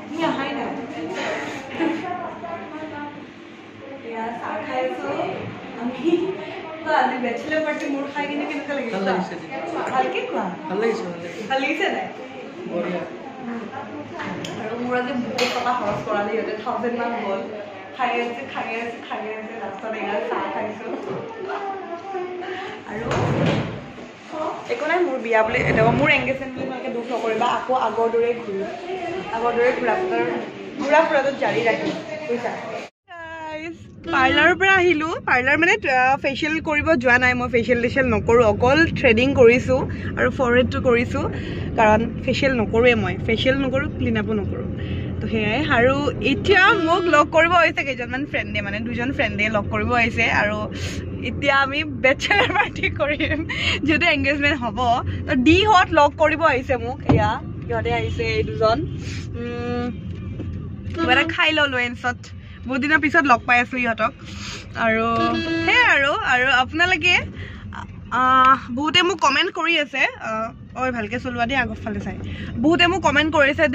তুমি আহাই নাই এয়া চাহ খাই আছো আমি আজি বেচেলাৰ পাৰ্টি মোৰ খাই কিনে কেনেকুৱা লাগিছে ভালকে কোৱা ভাল লাগিছে নাই আৰু মোৰ আজি বহুত টকা খৰচ কৰালে সিহঁতে 1000 মান গ'ল খাই আছে লাষ্টত এয়া চাহ খাইছো আৰু একো নাই মোৰ বিয়া বুলি মোৰ এংগেজমেণ্ট বুলি তোমালোকে দুখ নকৰিবা আকৌ আগৰ দৰে ঘূৰা ফুৰাটো জাৰি ৰাখিম বুজিছা পাৰ্লাৰৰ পৰা আহিলোঁ পাৰ্লাৰ মানে ফেচিয়েল কৰিব যোৱা নাই মই ফেচিয়েল নকৰোঁ অকল থ্ৰেডিং কৰিছোঁ আৰু ফৰহেডটো কৰিছোঁ কাৰণ ফেচিয়েল নকৰোঁৱে মই ফেচিয়েল নকৰোঁ ক্লিন আপো নকৰোঁ তো সেয়াই আৰু এতিয়া মোক লগ কৰিব আহিছে কেইজনমান ফ্ৰেণ্ডে মানে দুজন ফ্ৰেণ্ডে লগ কৰিব আহিছে আৰু এতিয়া আমি বেচেলাৰ পাৰ্টি কৰিম যিহেতু এংগেজমেণ্ট হ'ব তো ডিহঁত লগ কৰিব আহিছে মোক এয়া সিহঁতে আহিছে এই দুজন কিবা এটা খাই লওঁ লুৱেন্সত বহুত দিনৰ পিছত লগ পাই আছোঁ ইহঁতক আৰু সেয়াই আৰু আপোনালোকে বহুতে মোক কমেণ্ট কৰি আছে ঐ ভালকৈ চলোৱা দেই আগৰফালে চাই বহুতে মোক কমেণ্ট কৰিছে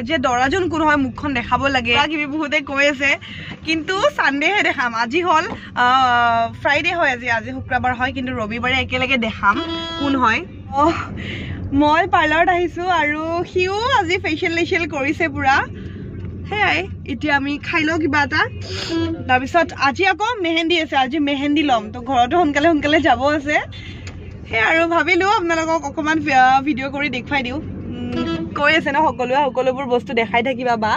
যে দৰাজন কোন হয় মুখখন দেখাব লাগে কিবি বহুতে কৈ আছে কিন্তু ছানডেহে দেখাম আজি হ'ল ফ্ৰাইডে হয় আজি শুক্ৰবাৰ হয় কিন্তু ৰবিবাৰে একেলগে দেখাম কোন হয় মই পাৰ্লাৰত আহিছোঁ আৰু সিও আজি ফেচিয়েল কৰিছে পুৰা সেয়াই এতিয়া আমি খাই লওঁ কিবা এটা তাৰপিছত আজি আকৌ মেহেন্দি আছে আজি মেহেন্দি ল'ম তো ঘৰতো সোনকালে যাব আছে সেয়া আৰু ভাবিলোঁ আপোনালোকক অকণমান ভিডিঅ' কৰি দেখুৱাই দিওঁ কৈ আছে ন সকলোবোৰ বস্তু দেখাই থাকিবা বা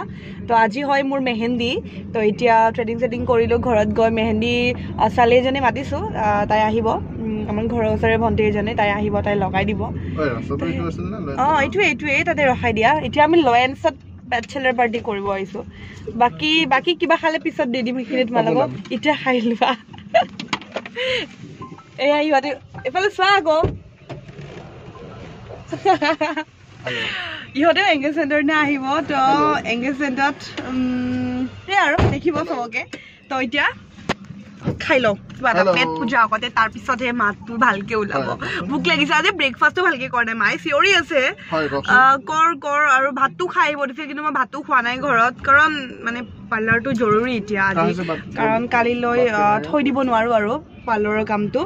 তো আজি হয় মোৰ মেহেন্দি তো এতিয়া থ্ৰেডিং কৰিলোঁ ঘৰত গৈ মেহেন্দি ছোৱালী এজনী মাতিছোঁ তাই আহিব আমাৰ ঘৰৰ ওচৰৰে ভণ্টি এজনী তাই আহিব তাই লগাই দিব এইটোৱে তাতে ৰখাই দিয়া এতিয়া আমি লয়েন্সত বেচেলাৰ পাৰ্টি কৰিব আহিছোঁ বাকী কিবা খালে পিছত দি দিম সেইখিনি তোমালোকক এতিয়া খাই লোৱা এয়া ইহঁতে এইফালে চোৱা আকৌ ইহঁতেও এংগেজমেণ্টৰ দিনা আহিব তো এংগেজমেণ্টত সেয়া আৰু দেখিব চবকে তো এতিয়া খাই লওঁ কিবা এটা পেট পূজা আগতে তাৰপিছতহে মাতটো ভালকে ওলাব ভোক লাগিছে আজি ব্ৰেকফাষ্টটো ভালকে কৰা নাই মায়ে চিঞৰি আছে কৰ আৰু ভাতটো খাই আহিব দিছে কিন্তু মই ভাতটো খোৱা নাই ঘৰত কাৰণ মানে পাৰ্লাৰটো জৰুৰী এতিয়া আজি কাৰণ কালিলৈ থৈ দিব নোৱাৰো আৰু পাৰ্লাৰৰ কামটো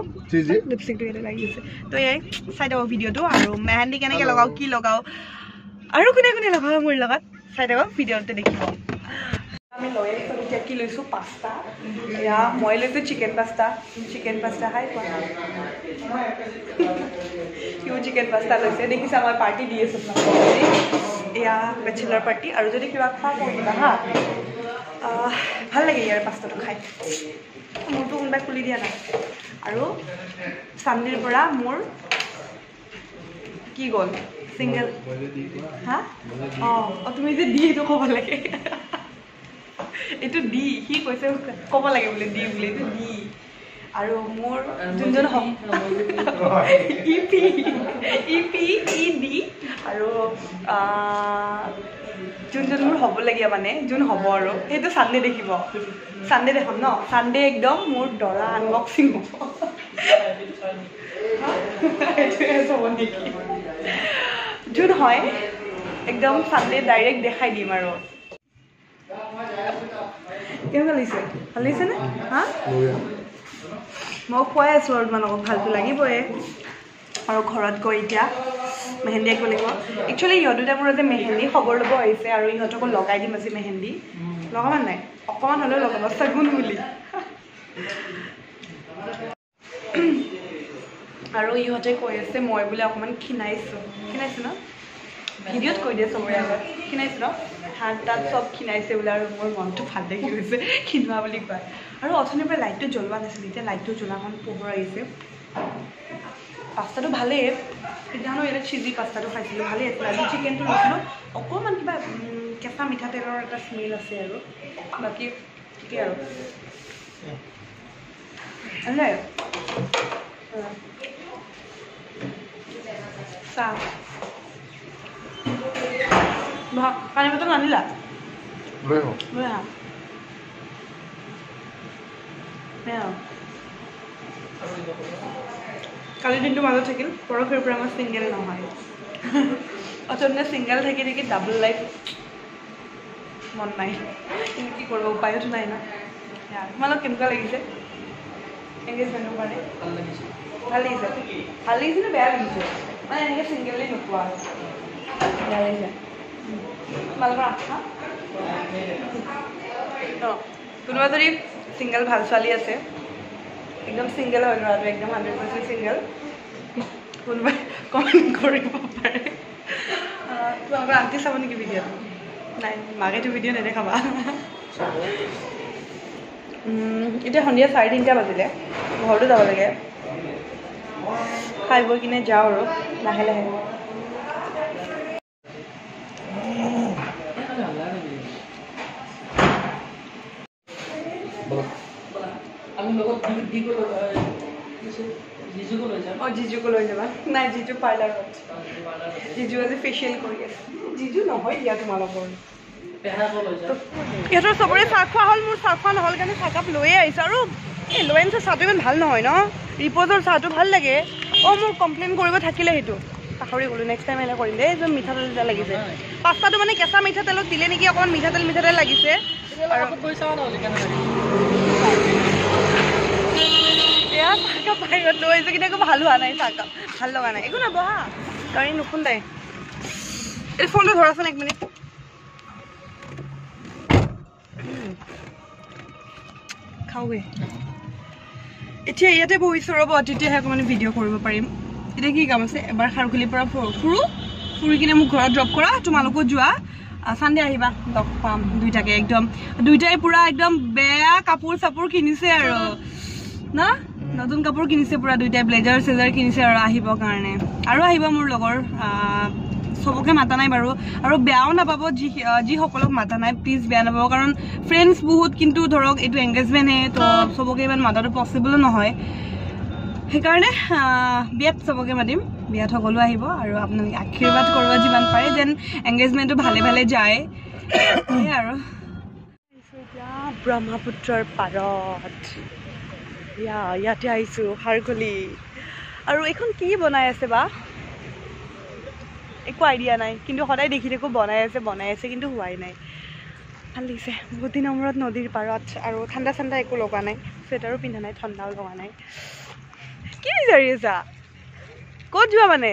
লিপষ্টিকটো ইয়াতে লাগি আছে তো এয়াই চাই থাকক ভিডিঅ'টো আৰু মেহেন্দি কেনেকৈ লগাওঁ কি লগাওঁ আৰু কোনে লগাওঁ মোৰ লগত চাই থাকক ভিডিঅ'তে দেখিব আমি লৈ আহিছোঁ এতিয়া কি লৈছোঁ পাস্তা এয়া মই লৈছোঁ চিকেন পাস্তা খাই পোৱা সিও চিকেন পাস্তা লৈছে দেখিছে আমাৰ পাৰ্টি দি আছোঁ এয়া বেচেলাৰ পাৰ্টি আৰু যদি কিবা খোৱা দিবা হা ভাল লাগে ইয়াৰ পাস্তাটো খাই মোৰতো কোনোবাই খুলি দিয়া নাই আৰু চানডেৰ পৰা মোৰ কি গ'ল ছিংগল হা তুমি যে দি এইটো ক'ব লাগে এইটো দি সি কৈছে ক'ব লাগে বোলে দি বোলে এইটো দি আৰু মোৰ যোনজন ই দি আৰু যোনজন মোৰ হ'বলগীয়া মানে যোন হ'ব আৰু সেইটো চানডে দেখিব চানডে দেখাম ন চানডে একদম মোৰ দৰা আনবক্সিং হ'ব হ'ব নেকি যোন হয় একদম চানডে ডাইৰেক্ট দেখাই দিম আৰু কেনেকুৱা লাগিছে ভাল লাগিছেনে হা মই খুৱাই আছোঁ আৰু তোমালোকক ভালটো লাগিবই আৰু ঘৰত গৈ এতিয়া মেহেন্দি আঁকিব লাগিব একচুৱেলি ইহঁত দুটা মোৰ আজি মেহেন্দি খবৰ ল'ব আহিছে আৰু ইহঁতকো লগাই দিম আজি মেহেন্দি লগাবা নাই অকণমান হ'লেও লগাব চাগুন বুলি আৰু ইহঁতে কৈ আছে মই বোলে অকণমান ক্ষীণাইছোঁ ন ভিডিঅ'ত কৈ দিয়ে চবৰে আগত ক্ষীণাইছোঁ ন হাত তাত চব ক্ষীণাইছে বোলে আৰু মোৰ মনটো ভাল লাগি গৈছে ক্ষীণোৱা বুলি কয় আৰু অথনিৰ পৰা লাইটটো জ্বলোৱা নাছিল এতিয়া লাইটটো জ্বলাখন পোহৰ আহিছে পাস্তাটো ভালেই সিদিনাখনো ইয়াতে চিজি পাস্তাটো খাইছিলোঁ ভালেই আছিল আজি চিকেনটো লৈছিলোঁ অকণমান কিবা কেঁচা মিঠাতেলৰ এটা স্মেল আছে আৰু বাকী ঠিকেই আৰু চাহ পানী বটল নানিলা লৈ আহা কালিৰ দিনটো মাজত থাকিল পৰহিৰ পৰা মই ছিংগেল নহয় অথনি ছিংগেল থাকি ডাবল লাইফ মন নাই কিন্তু কি কৰিব উপায়তো নাই না তোমালোক কেনেকুৱা লাগিছে এংগেজমেণ্টৰ কাৰণে ভাল লাগিছে ভাল লাগিছে নে বেয়া লাগিছে মানে এনেকৈ ছিংগেলি নোপোৱা বেয়া লাগিছে তোমালোকৰ আশা কোনোবা যদি ছিংগল ভাল ছোৱালী আছে একদম ছিংগল হৈ ল'ৰাটো একদম 100% ছিংগল কোনোবাই কমেণ্ট কৰিব পাৰে তোমালোকৰ আণ্টি চাব নেকি ভিডিঅ'টো নাই মাকেতো ভিডিঅ' নেদেখাবা এতিয়া সন্ধিয়া 3:30 বাজিলে ঘৰতো যাব লাগে খাই বৈ কিনে যাওঁ আৰু লাহে লাহে জিজুকো লৈ যাবা নাই জিজু পাৰ্লাৰত জিজু আজি ফেচিয়েল কৰি আছে জিজু নহয় দিয়া তোমালোকৰ ইহঁতৰ চবৰে চাহ খোৱা হ'ল মোৰ চাহ খোৱা নহ'ল কাৰণে চাহকাপ লৈয়ে আহিছোঁ আৰু এই লয়েন্সৰ চাহটো ইমান ভাল নহয় ন ৰিপ'জৰ চাহটো ভাল লাগে মোৰ কমপ্লেইন কৰিব থাকিলে সেইটো পাহৰি গ'লোঁ নেক্সট টাইম এনে কৰিম দেই একদম মিঠাতেল এটা লাগিছে পাস্তাটো মানে কেঁচা মিঠাতেলত দিলে নেকি অকণমান মিঠাতেল লাগিছে এয়া চাহকাপ বাহিৰত লৈ আহিছোঁ কিন্তু একো ভাল হোৱা নাই চাহকাপ ভাল লগা নাই একো নাই বহা গাড়ী নুখুন্দাই এই ফোনটো ধৰাচোন 1 মিনিট খাওঁগৈ এতিয়া ইয়াতে বহিছোঁ ৰ'ব তেতিয়াহে অকণমান ভিডিঅ' কৰিব পাৰিম এতিয়া কি কাম আছে এবাৰ খাৰঘুলিৰ পৰা ফুৰি কিনে মোক ঘৰত ড্ৰপ কৰা তোমালোকো যোৱা চানডে আহিবা লগ পাম দুইটাকে একদম দুইটাই পুৰা একদম বেয়া কাপোৰ চাপোৰ কিনিছে আৰু না নতুন কাপোৰ কিনিছে পুৰা দুইটাই ব্লেজাৰ চেজাৰ কিনিছে আৰু আহিবৰ কাৰণে আৰু আহিব মোৰ লগৰ সবকে মাতা নাই বাৰু আৰু বেয়াও নাপাব যিসকলক মাতা নাই প্লিজ বেয়া নাপাব কাৰণ ফ্ৰেণ্ডছ বহুত কিন্তু ধৰক এইটো এংগেজমেণ্টহে তো সবকে ইমান মাতাটো পচিবলো নহয় সেইকাৰণে বিয়াত সবকে মাতিম বিয়াত সকলো আহিব আৰু আপোনালোকে আশীৰ্বাদ কৰিব যিমান পাৰে যেন এংগেজমেণ্টটো ভালে ভালে যায় সেয়াই আৰু এতিয়া ব্ৰহ্মপুত্ৰৰ পাৰত ইয়াতে আহিছোঁ খাৰঘুলি আৰু এইখন কি বনাই আছে বা একো আইডিয়া নাই কিন্তু সদায় দেখি থাকোঁ বনাই আছে কিন্তু হোৱাই নাই ভাল লাগিছে বহুত দিনৰ মূৰত নদীৰ পাৰত আৰু ঠাণ্ডা ঠাণ্ডা একো লগা নাই চুৱেটাৰো পিন্ধা নাই ঠাণ্ডাও লগা নাই কি বিচাৰি আছা ক'ত যোৱা মানে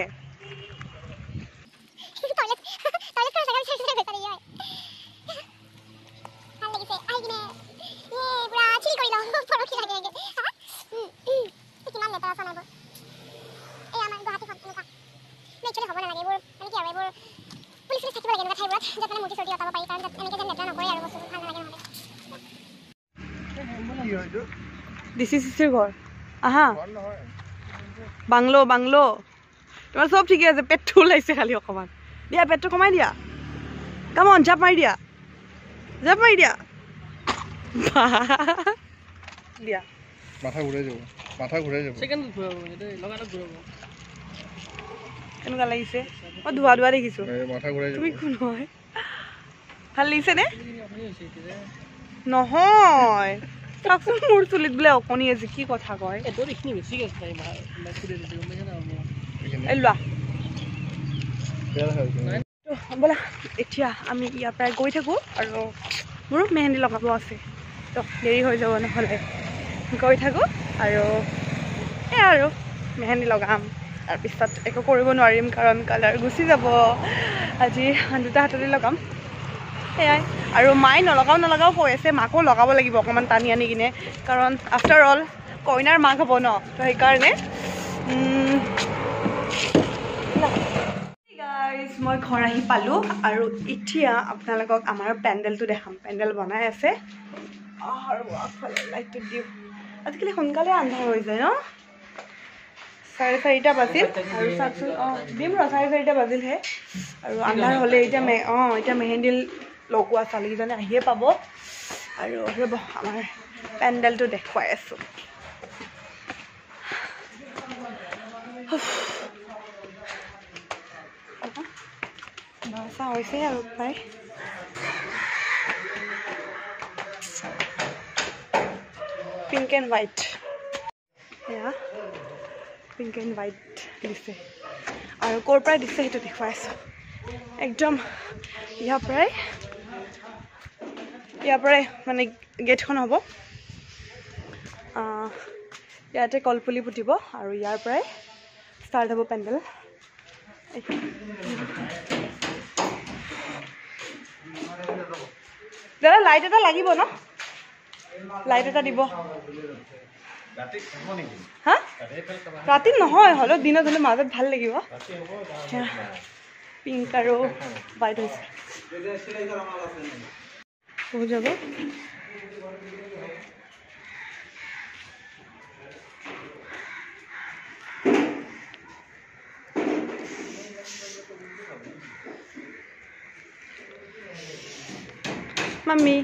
ডিচিচিৰ ঘৰ আহা বাংলো তোমাৰ চব ঠিকে আছে পেটটো ওলাইছে খালি অকণমান দিয়া পেটটো কমাই দিয়া কামন জাপ মাৰি দিয়া দিয়া মাথা ঘূৰাই যাব কেনেকুৱা লাগিছে মই ধোৱা দেখিছোঁ তুমি কোন হয় ভাল লাগিছে নে নহয় চাওকচোন মোৰ চুলিত বোলে অকণি আছে কি কথা কয় লোৱা বোলা এতিয়া আমি ইয়াৰ পৰাই গৈ থাকোঁ আৰু মোৰো মেহেন্দি লগাব আছে তো দেৰি হৈ যাব নহ'লে গৈ থাকোঁ আৰু মেহেন্দি লগাম তাৰপিছত একো কৰিব নোৱাৰিম কাৰণ কালাৰ গুচি যাব আজি 2টা হাততে লগাম সেয়াই আৰু মায়ে নলগাও কৈ আছে মাকো লগাব লাগিব অকণমান টানি আনি কিনে কাৰণ আফটাৰ অল কইনাৰ মাক হ'ব ন তো সেইকাৰণে গাইজ মই ঘৰ আহি পালোঁ আৰু এতিয়া আপোনালোকক আমাৰ পেণ্ডেলটো দেখাম পেণ্ডেল বনাই আছে আৰু আগফালে লাইটটো দিওঁ আজিকালি সোনকালে আন্ধাৰ হৈ যায় ন 4:30 বাজিল আৰু চাওকচোন দিম 4:30 বাজিলহে আৰু আন্ধাৰ হ'লে এতিয়া মেহেন্দি লগোৱা ছোৱালীকেইজনে আহিয়ে পাব আৰু ৰ'ব আমাৰ পেণ্ডেলটো দেখুৱাই আছোঁ বাছা হৈছে আৰু প্ৰায় পিংক এণ্ড হোৱাইট এয়া পিংক এণ্ড হোৱাইট দিছে আৰু ক'ৰ পৰাই দিছে সেইটো দেখুৱাই আছোঁ একদম ইয়াৰ পৰাই ইয়াৰ পৰাই মানে গেটখন হ'ব ইয়াতে কলপুলি পুতিব আৰু ইয়াৰ পৰাই ষ্টাৰ্ট হ'ব পেণ্ডেল দাদা লাইট এটা লাগিব ন লাইট এটা দিব হা ৰাতি নহয় হ'লেও দিনত হ'লে মাজত ভাল লাগিব পিংক আৰু হোৱাইট হৈছে হৈ যাব Mami.